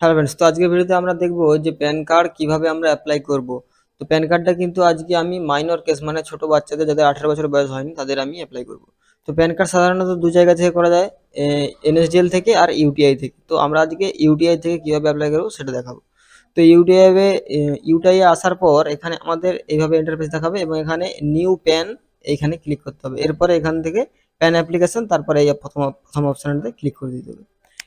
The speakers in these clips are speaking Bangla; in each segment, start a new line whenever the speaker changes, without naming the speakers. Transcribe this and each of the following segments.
হ্যালো ফ্রেন্ডস, তো আজকের ভিডিওতে আমরা দেখব যে প্যান কার্ড কিভাবে আমরা অ্যাপ্লাই করব। তো প্যান কার্ডটা কিন্তু আজকে আমি মাইনর কেস মানে ছোট বাচ্চাদের যাদের 18 বছর বয়স হয়নি তাদের আমি অ্যাপ্লাই করব। তো প্যান কার্ড সাধারণত দু জায়গা থেকে করা যায়, এনএসডিএল থেকে আর ইউটিআই থেকে। তো আমরা আজকে ইউটিআই থেকে কিভাবে অ্যাপ্লাই করবো সেটা দেখাবো। তো ইউটিআই আসার পর এখানে আমাদের এইভাবে ইন্টারফেস দেখাবে এবং এখানে নিউ প্যান এইখানে ক্লিক করতে হবে। এরপরে এখান থেকে প্যান অ্যাপ্লিকেশন, তারপরে এই প্রথম প্রথম অপশানটাতে ক্লিক করে দিতে হবে।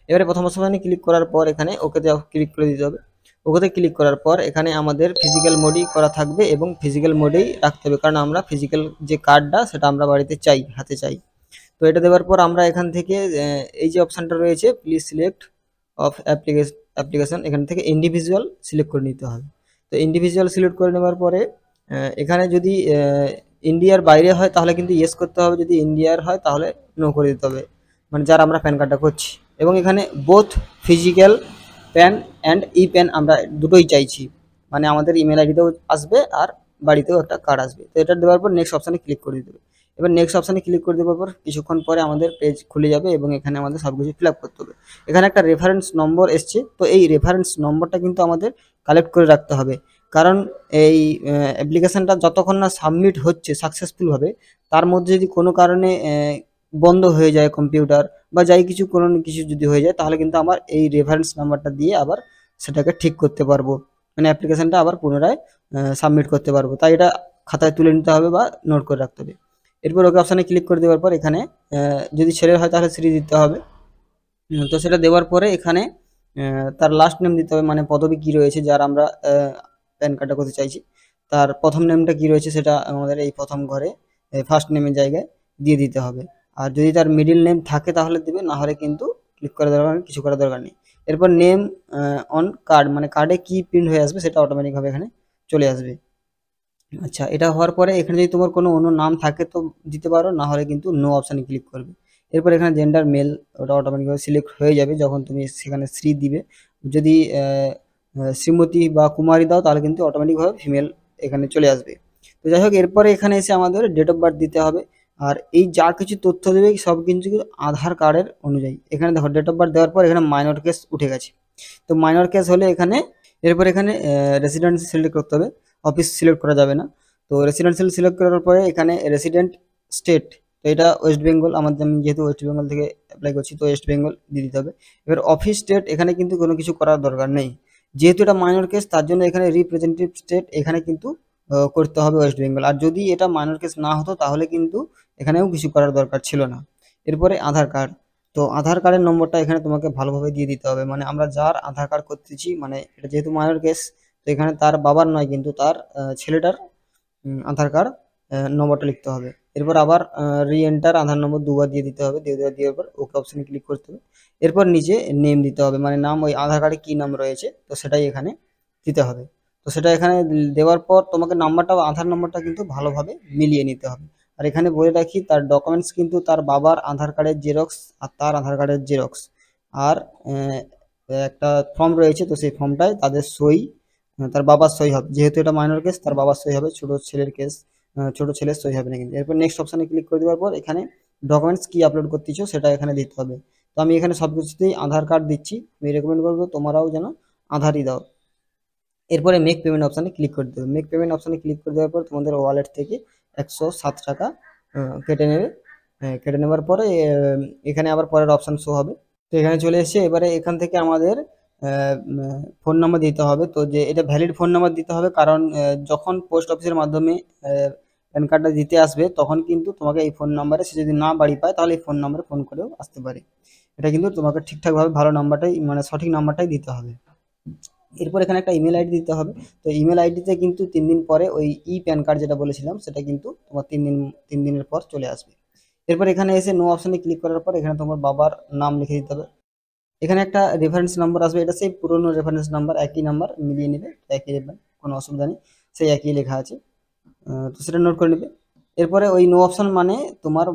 এবারে প্রথম অপশনে ক্লিক করার পর এখানে ওকেতে ক্লিক করে দিতে হবে। ওকেতে ক্লিক করার পর এখানে আমাদের ফিজিক্যাল মোডই করা থাকবে এবং ফিজিক্যাল মোডেই রাখতে হবে, কারণ আমরা ফিজিক্যাল যে কার্ডটা সেটা আমরা বাড়িতে চাই, হাতে চাই। তো এটা দেওয়ার পর আমরা এখান থেকে এই যে অপশানটা রয়েছে প্লিজ সিলেক্ট অফ অ্যাপ্লিকেশন, এখান থেকে ইন্ডিভিজুয়াল সিলেক্ট করে নিতে হবে। তো ইন্ডিভিজুয়াল সিলেক্ট করে নেওয়ার পরে এখানে যদি ইন্ডিয়ার বাইরে হয় তাহলে কিন্তু ইয়েস করতে হবে, যদি ইন্ডিয়ার হয় তাহলে নো করে দিতে হবে, মানে যার আমরা প্যান কার্ডটা করছি। এবং এখানে both physical pan and E pan আমরা দুটোই চাইছি, মানে আমাদের ইমেল আইডিতেও আসবে আর বাড়িতেও একটা কার্ড আসবে। তো এটা দেওয়ার পর নেক্সট অপশানে ক্লিক করে দিতে হবে। এবার নেক্সট অপশানে ক্লিক করে দেওয়ার পর কিছুক্ষণ পরে আমাদের পেজ খুলে যাবে এবং এখানে আমাদের সব কিছু ফিল আপ করতে হবে। এখানে একটা রেফারেন্স নম্বর এসছে, তো এই রেফারেন্স নম্বরটা কিন্তু আমাদের কালেক্ট করে রাখতে হবে, কারণ এই অ্যাপ্লিকেশানটা যতক্ষণ না সাবমিট হচ্ছে সাকসেসফুলভাবে, তার মধ্যে যদি কোনো কারণে বন্ধ হয়ে যায় কম্পিউটার বা যাই কিছু কোনো কিছু যদি হয়ে যায়, তাহলে কিন্তু আমার এই রেফারেন্স নাম্বারটা দিয়ে আবার সেটাকে ঠিক করতে পারবো, মানে অ্যাপ্লিকেশানটা আবার পুনরায় সাবমিট করতে পারবো। তাই এটা খাতায় তুলে নিতে হবে বা নোট করে রাখতে হবে। এরপর ওকে অপশানে ক্লিক করে দেওয়ার পর এখানে যদি ছেলের হয় তাহলে শ্রী দিতে হবে। তো সেটা দেওয়ার পরে এখানে তার লাস্ট নেম দিতে হবে, মানে পদবি কী রয়েছে যার আমরা প্যান কার্ডটা করতে চাইছি, তার প্রথম নেমটা কী রয়েছে সেটা আমাদের এই প্রথম ঘরে ফার্স্ট নেমের জায়গায় দিয়ে দিতে হবে। আর যদি তার মিডিল নেম থাকে তাহলে দিবে, না হলে কিন্তু ক্লিক করার দরকার নেই, কিছু করার দরকার নেই। এরপর নেম অন কার্ড, মানে কার্ডে কী প্রিন্ট হয়ে আসবে সেটা অটোমেটিকভাবে এখানে চলে আসবে। আচ্ছা, এটা হওয়ার পরে এখানে যদি তোমার কোনো অন্য নাম থাকে তো দিতে পারো, না হলে কিন্তু নো অপশানে ক্লিক করবে। এরপর এখানে জেন্ডার মেল, ওটা অটোমেটিকভাবে সিলেক্ট হয়ে যাবে যখন তুমি সেখানে শ্রী দিবে। যদি শ্রীমতী বা কুমারী দাও তাহলে কিন্তু অটোমেটিকভাবে ফিমেল এখানে চলে আসবে। তো যাই হোক, এরপরে এখানে এসে আমাদের ডেট অফ বার্থ দিতে হবে। আর এই যা কিছু তথ্য দেবে সব কিন্তু আধার কার্ডের অনুযায়ী। এখানে দেখো ডেট অফ বার্থ দেওয়ার পর এখানে মাইনর কেস উঠে গেছে। তো মাইনর কেস হলে এখানে এরপর এখানে রেসিডেন্সি সিলেক্ট করতে হবে, অফিস সিলেক্ট করা যাবে না। তো রেসিডেন্সিয়াল সিলেক্ট করার পরে এখানে রেসিডেন্ট স্টেট, তো এটা ওয়েস্ট বেঙ্গল, আমাদের আমি যেহেতু ওয়েস্ট বেঙ্গল থেকে অ্যাপ্লাই করছি তো ওয়েস্ট বেঙ্গল দিয়ে দিতে হবে। এবার অফিস স্টেট এখানে কিন্তু কোনো কিছু করার দরকার নেই, যেহেতু এটা মাইনর কেস তার জন্য এখানে রিপ্রেজেন্টেটিভ স্টেট এখানে কিন্তু করতে হবে ওয়েস্ট বেঙ্গল। আর যদি এটা মাইনর কেস না হতো তাহলে কিন্তু এখানেও কিছু করার দরকার ছিল না। এরপরে আধার কার্ড, তো আধার কার্ডের নম্বরটা এখানে তোমাকে ভালোভাবে দিয়ে দিতে হবে, মানে আমরা যার আধার কার্ড করতেছি, মানে এটা যেহেতু মাইনর কেস তো এখানে তার বাবার নয় কিন্তু তার ছেলেটার আধার কার্ড নম্বরটা লিখতে হবে। এরপর আবার রি-এন্টার আধার নম্বর দুবার দিয়ে দিতে হবে, দেওয়ার পর ওকে অপশানে ক্লিক করতে হবে। এরপর নিচে নেম দিতে হবে, মানে নাম ওই আধার কার্ডে কী নাম রয়েছে তো সেটাই এখানে দিতে হবে। তো সেটা এখানে দেওয়ার পর তোমাকে নাম্বারটা আধার নম্বরটা কিন্তু ভালোভাবে মিলিয়ে নিতে হবে। আর এখানে বলে রাখি তার ডকুমেন্টস কিন্তু তার বাবার আধার কার্ডের জেরক্স আর তার আধার কার্ডের জেরক্স, আর একটা ফর্ম রয়েছে তো সেই ফর্মটায় তাদের সই, তার বাবার সই হবে, যেহেতু এটা মাইনর কেস তার বাবার সই হবে, ছোট ছেলের কেস ছোট ছেলের সই হবে না কিন্তু। এরপর নেক্সট অপশানে ক্লিক করে দেওয়ার পর এখানে ডকুমেন্টস কি আপলোড করতে ইচ্ছো সেটা এখানে দিতে হবে। তো আমি এখানে সব কিছুতেই আধার কার্ড দিচ্ছি, আমি রেকমেন্ড করবো তোমরাও যেন আধারই দাও। এরপরে মেক পেমেন্ট অপশানে ক্লিক করে দেবে। মেক পেমেন্ট অপশানে ক্লিক করে দেওয়ার পর তোমাদের ওয়ালেট থেকে 107 টাকা কেটে নেবে। কেটে নেওয়ার পরে এখানে আবার পরের অপশান শো হবে। তো এখানে চলে এসেছে, এবারে এখান থেকে আমাদের ফোন নাম্বার দিতে হবে। তো যে এটা ভ্যালিড ফোন নাম্বার দিতে হবে, কারণ যখন পোস্ট অফিসের মাধ্যমে প্যান কার্ডটা দিতে আসবে তখন কিন্তু তোমাকে এই ফোন নাম্বারে, সে যদি না বাড়ি পায় তাহলে এই ফোন নাম্বারে ফোন করেও আসতে পারে। এটা কিন্তু তোমাকে ঠিকঠাকভাবে ভালো নাম্বারটাই, মানে সঠিক নাম্বারটাই দিতে হবে। এরপর এখানে একটা ইমেল আইডি দিতে হবে। তো ইমেল আইডিতে কিন্তু 3 দিন পরে ওই প্যান কার্ড যেটা বলেছিলাম সেটা কিন্তু তোমার 3 দিনের পর চলে আসবে। এরপর এখানে এসে নো অপশানে ক্লিক করার পর এখানে তোমার বাবার নাম লিখে দিতে হবে। এখানে একটা রেফারেন্স নাম্বার আসবে, এটা সেই পুরনো রেফারেন্স নাম্বার, একই নাম্বার মিলিয়ে নেবে, একই দেবেন, কোনো অসুবিধা নেই, সেই একই লেখা আছে। তো সেটা নোট করে নেবে। এরপরে ওই নো অপশন মানে তোমার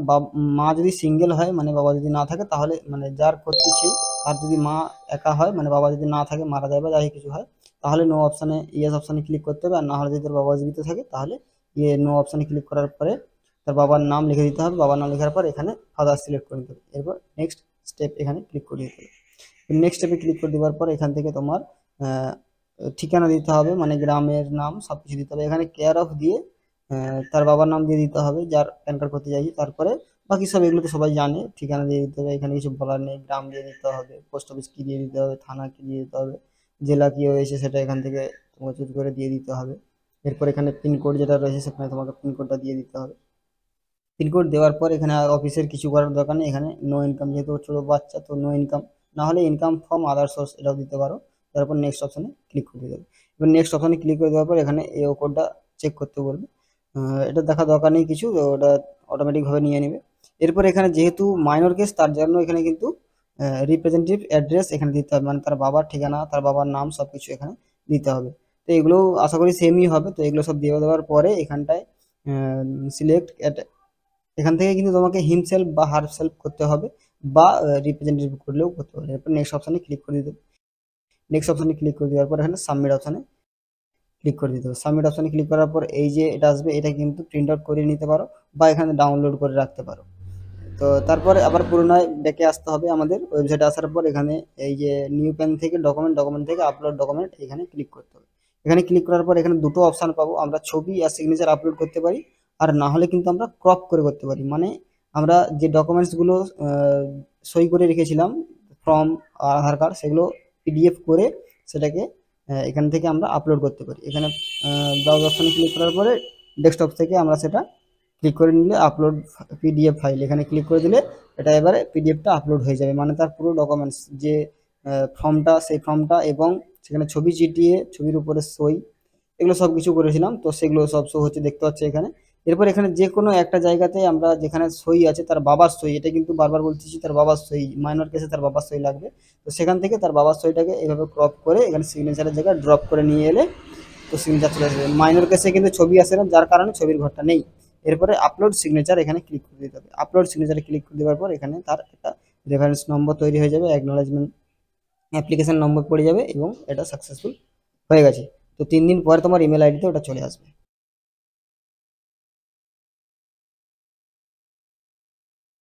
মা যদি সিঙ্গেল হয়, মানে বাবা যদি না থাকে তাহলে, মানে যার করতেছি, আর যদি মা একা হয়, মানে বাবা যদি না থাকে মারা যায় বা যাই কিছু হয়, তাহলে নো অপশানে ইয়েস অপশানে ক্লিক করতে হবে। আর না হলে যদি তোর বাবা জীবিত থাকে তাহলে নো অপশানে ক্লিক করার পরে তার বাবার নাম লিখে দিতে হবে। বাবার নাম লেখার পর এখানে ফাদার সিলেক্ট করে দিতে হবে। এরপর নেক্সট স্টেপ এখানে ক্লিক করে দিতে হবে।
নেক্সট স্টেপে ক্লিক করে দেওয়ার পর এখান থেকে তোমার ঠিকানা দিতে হবে, মানে গ্রামের নাম সব কিছু দিতে হবে। এখানে কেয়ার অফ দিয়ে তার বাবার নাম দিয়ে দিতে হবে যার প্যান কার্ড করতে চাইছি। তারপরে বাকি সব এগুলো তো সবাই জানে, ঠিকানা দিয়ে দিতে হবে, এখানে কিছু বলার নেই। গ্রাম দিয়ে দিতে হবে, পোস্ট অফিস কি দিয়ে দিতে হবে, থানা কি দিয়ে দিতে হবে, জেলা কি হয়েছে সেটা এখান থেকে তোমাকে চুজ করে দিয়ে দিতে হবে। এরপর এখানে পিনকোড যেটা রয়েছে সেখানে তোমাকে পিনকোডটা দিয়ে দিতে হবে। পিনকোড দেওয়ার পর এখানে আর অফিসের কিছু করার দরকার নেই। এখানে নো ইনকাম, যেহেতু ছোটো বাচ্চা তো নো ইনকাম, না হলে ইনকাম ফ্রম আদার সোর্স এটাও দিতে পারো। তারপর নেক্সট অপশনে ক্লিক করে দেবে। এবার নেক্সট অপশনে ক্লিক করে দেওয়ার পর এখানে এও কোডটা চেক করতে বলবে। এটা দেখা দরকার নেই কিছু, তো ওটা অটোমেটিকভাবে নিয়ে নেবে। এরপর এখানে যেহেতু মাইনর কেস তার জন্য এখানে কিন্তু রিপ্রেজেন্টেটিভ অ্যাড্রেস এখানে দিতে হবে, মানে তার বাবার ঠিকানা, তার বাবার নাম সব কিছু এখানে দিতে হবে। তো এগুলো আশা করি সেমই হবে। তো এগুলো সব দিয়ে দেওয়ার পরে এখানটায় সিলেক্ট, এখান থেকে কিন্তু তোমাকে হিমসেলফ বা হারসেলফ করতে হবে, বা রিপ্রেজেন্টেটিভ করলেও করতে পারে। এরপর নেক্সট অপশনে ক্লিক করে দিতে হবে। নেক্সট অপশনে ক্লিক করে দেওয়ার পর এখানে সাবমিট অপশনে ক্লিক করে দিতে হবে। সাবমিট অপশনে ক্লিক করার পর এই যে এটা আসবে, এটা কিন্তু প্রিন্ট আউট করে নিতে পারো বা এখানে ডাউনলোড করে রাখতে পারো। তো তারপরে আবার পুনরায় ব্যাকে আসতে হবে। আমাদের ওয়েবসাইটে আসার পর এখানে এই যে নিউ পেন থেকে ডকুমেন্ট থেকে আপলোড ডকুমেন্ট এখানে ক্লিক করতে হবে। এখানে ক্লিক করার পর এখানে দুটো অপশান পাবো, আমরা ছবি আর সিগনেচার আপলোড করতে পারি, আর না হলে কিন্তু আমরা ক্রপ করে করতে পারি। মানে আমরা যে ডকুমেন্টসগুলো সই করে রেখেছিলাম ফর্ম আধার কার্ড, সেগুলো পিডিএফ করে সেটাকে এখান থেকে আমরা আপলোড করতে পারি। এখানে ব্রাউজ অপশানে ক্লিক করার পরে ডেস্কটপ থেকে আমরা সেটা ক্লিক করে নিলে আপলোড পিডিএফ ফাইল এখানে ক্লিক করে দিলে এটা এবারে পিডিএফটা আপলোড হয়ে যাবে, মানে তার পুরো ডকুমেন্টস যে ফর্মটা, সেই ফর্মটা এবং সেখানে ছবি চিটিয়ে ছবির উপরে সই, এগুলো সব কিছু করেছিলাম। তো সেগুলো সব শো হচ্ছে, দেখতে পাচ্ছি এখানে। এরপর এখানে যে কোনো একটা জায়গাতে আমরা যেখানে সই আছে তার বাবার সই, এটা কিন্তু বারবার বলতেছি তার বাবার সই, মাইনর কেসে তার বাবার সই লাগবে। তো সেখান থেকে তার বাবার সইটাকে এভাবে ক্রপ করে এখানে সিগনেচারের জায়গায় ড্রপ করে নিয়ে এলে তো সিগনেচার চলে আসবে। মাইনর কেসে কিন্তু ছবি আসে না, যার কারণে ছবির ঘরটা নেই। এরপরে আপলোড সিগনেচার এখানে ক্লিক করে দিতে হবে। আপলোড সিগনেচারে ক্লিক করে দেওয়ার পর এখানে তার একটা রেফারেন্স নম্বর তৈরি হয়ে যাবে, অ্যাকনোলেজমেন্ট অ্যাপ্লিকেশন নম্বর পড়ে যাবে এবং এটা সাকসেসফুল হয়ে গেছে। তো 3 দিন পরে তোমার ইমেল আইডিতে ওটা চলে আসবে।